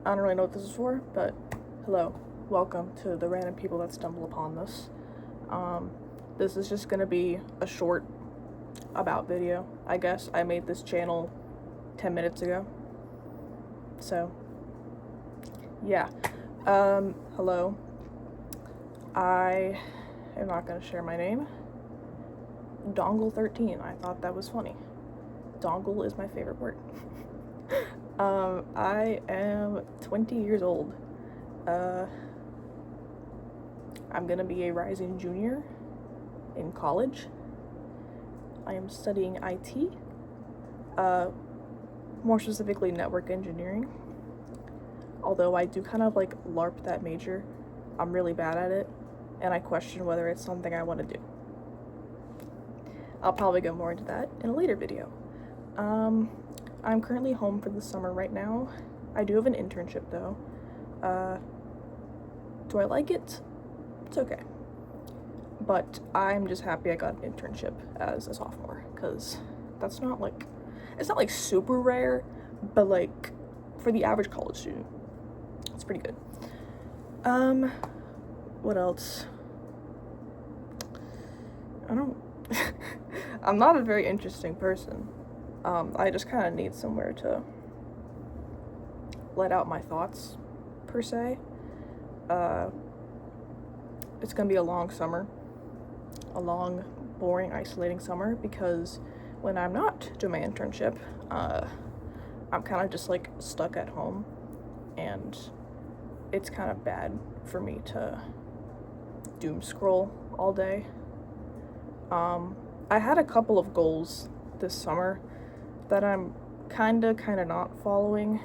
I don't really know what this is for, but hello. Welcome to the random people that stumble upon this. This is just gonna be a short about video, I guess. I made this channel 10 minutes ago. So, yeah. Hello. I am not gonna share my name. Dongle13. I thought that was funny. Dongle is my favorite word. I am 20 years old. I'm gonna be a rising junior in college. I am studying IT, more specifically network engineering. Although I do kind of like LARP that major, I'm really bad at it, and I question whether it's something I want to do. I'll probably go more into that in a later video. I'm currently home for the summer right now. I do have an internship though. Do I like it? It's okay. But I'm just happy I got an internship as a sophomore, because that's not like, it's not like super rare, but like for the average college student, it's pretty good. What else? I'm not a very interesting person. I just kind of need somewhere to let out my thoughts, per se. It's gonna be a long summer. A long, boring, isolating summer, because when I'm not doing my internship, I'm kind of just like stuck at home, and it's kind of bad for me to doom scroll all day. I had a couple of goals this summer that I'm kinda not following.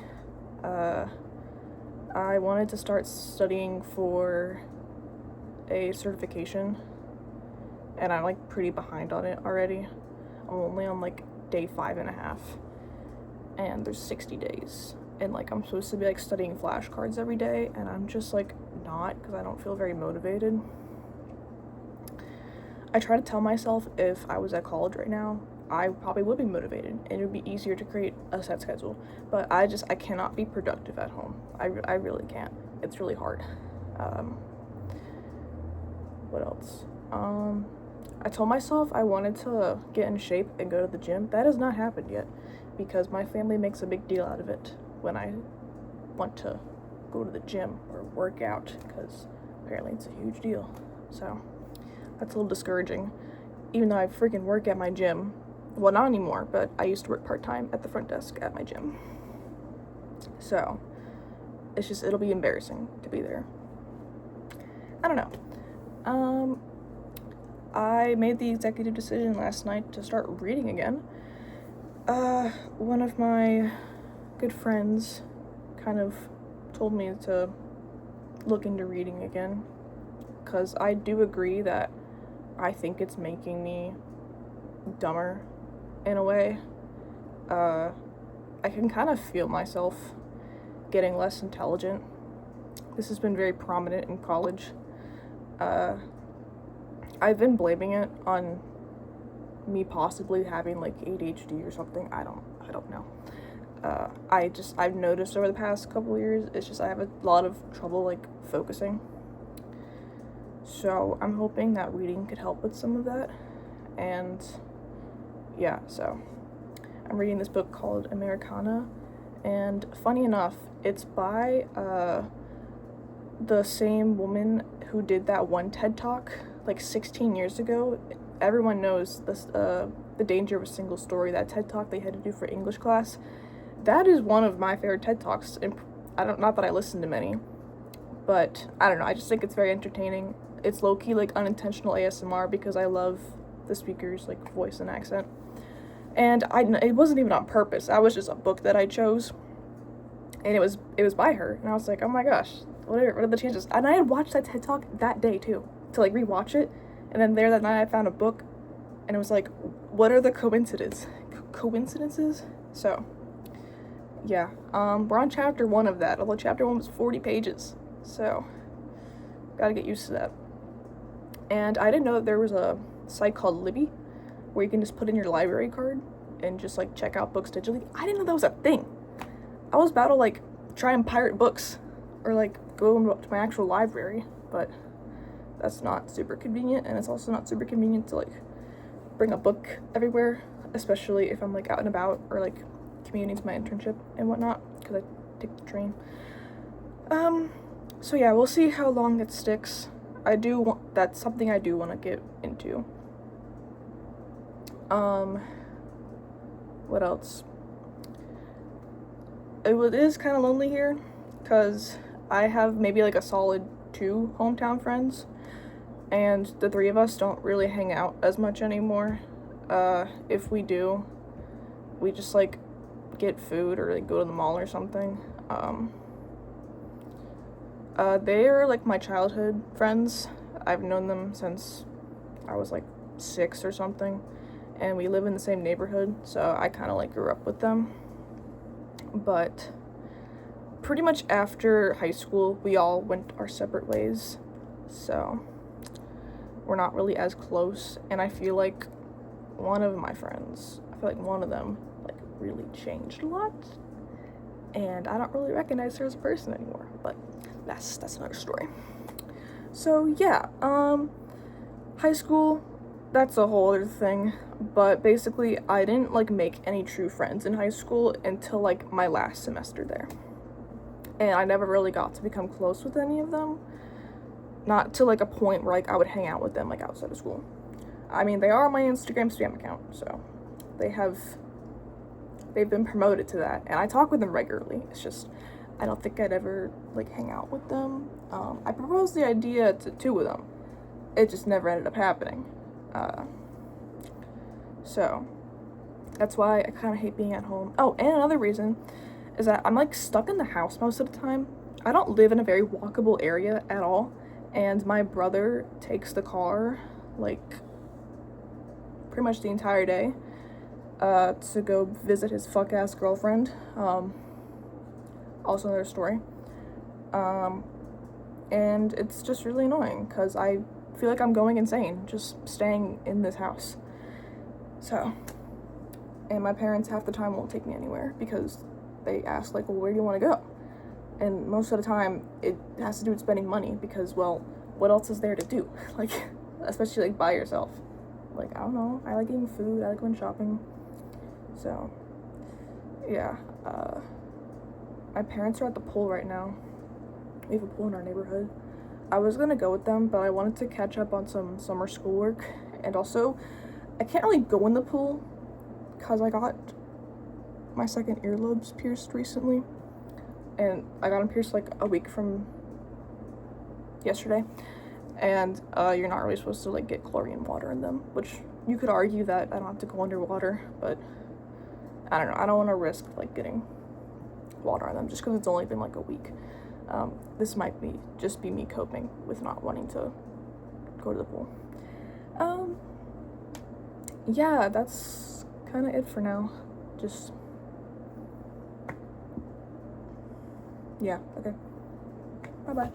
I wanted to start studying for a certification, and I'm like pretty behind on it already. I'm only on like day 5.5, and there's 60 days, and like I'm supposed to be like studying flashcards every day, and I'm just like not, because I don't feel very motivated. I try to tell myself if I was at college right now, I probably would be motivated and it would be easier to create a set schedule, but I cannot be productive at home. I really can't. It's really hard. What else? I told myself I wanted to get in shape and go to the gym. That has not happened yet, because my family makes a big deal out of it when I want to go to the gym or work out, because apparently it's a huge deal. So that's a little discouraging, even though I freaking work at my gym. Well, not anymore, but I used to work part-time at the front desk at my gym. So it's just, it'll be embarrassing to be there. I don't know. I made the executive decision last night to start reading again. One of my good friends kind of told me to look into reading again, because I do agree that I think it's making me dumber in a way. I can kind of feel myself getting less intelligent. This has been very prominent in college. I've been blaming it on me possibly having like ADHD or something. I don't know. I've noticed over the past couple of years, it's just I have a lot of trouble like focusing. So I'm hoping that reading could help with some of that. And yeah, so I'm reading this book called Americana, and funny enough, it's by the same woman who did that one TED Talk like 16 years ago. Everyone knows this, The Danger of a Single Story, that TED Talk they had to do for English class. That is one of my favorite TED Talks, and not that I listen to many, but I don't know, I just think it's very entertaining. It's low-key like unintentional ASMR, because I love the speaker's like voice and accent. And it wasn't even on purpose. That was just a book that I chose, and it was by her, and I was like, oh my gosh, what are the chances? And I had watched that TED Talk that day too, to like rewatch it, and then that night I found a book, and it was like, what are the coincidences? So yeah, we're on chapter 1 of that, although chapter 1 was 40 pages, so gotta get used to that. And I didn't know that there was a site called Libby, where you can just put in your library card and just like check out books digitally. I didn't know that was a thing. I was about to like try and pirate books or like go to my actual library, but that's not super convenient, and it's also not super convenient to like bring a book everywhere, especially if I'm like out and about or like commuting to my internship and whatnot, because I take the train. So yeah, we'll see how long it sticks. That's something I do want to get into. What else? It is kind of lonely here, because I have maybe like a solid 2 hometown friends, and the 3 of us don't really hang out as much anymore. If we do, we just like get food or like go to the mall or something. They are like my childhood friends. I've known them since I was like 6 or something, and we live in the same neighborhood, so I kind of like grew up with them. But pretty much after high school, we all went our separate ways, so we're not really as close. And I feel like one of them like really changed a lot, and I don't really recognize her as a person anymore, but that's another story. So yeah, high school, that's a whole other thing, but basically I didn't like make any true friends in high school until like my last semester there, and I never really got to become close with any of them, not to like a point where like I would hang out with them like outside of school. I mean, they are on my Instagram spam account, so they've been promoted to that, and I talk with them regularly. It's just I don't think I'd ever like hang out with them. I proposed the idea to 2 of them. It just never ended up happening. So that's why I kind of hate being at home. Oh, and another reason is that I'm like stuck in the house most of the time. I don't live in a very walkable area at all, and my brother takes the car like pretty much the entire day to go visit his fuck ass girlfriend. Also another story. And it's just really annoying because I feel like I'm going insane just staying in this house. So, and my parents half the time won't take me anywhere because they ask like, well, where do you want to go? And most of the time it has to do with spending money because, well, what else is there to do? Like, especially like by yourself. Like, I don't know, I like eating food, I like going shopping. So, yeah, my parents are at the pool right now. We have a pool in our neighborhood. I was gonna go with them, but I wanted to catch up on some summer schoolwork, and also, I can't really go in the pool because I got my second earlobes pierced recently, and I got them pierced like a week from yesterday, and you're not really supposed to like get chlorine water in them, which you could argue that I don't have to go underwater, but I don't know, I don't want to risk like getting water on them just because it's only been like a week. This might just be me coping with not wanting to go to the pool. Yeah, that's kind of it for now. Yeah, okay. Bye-bye.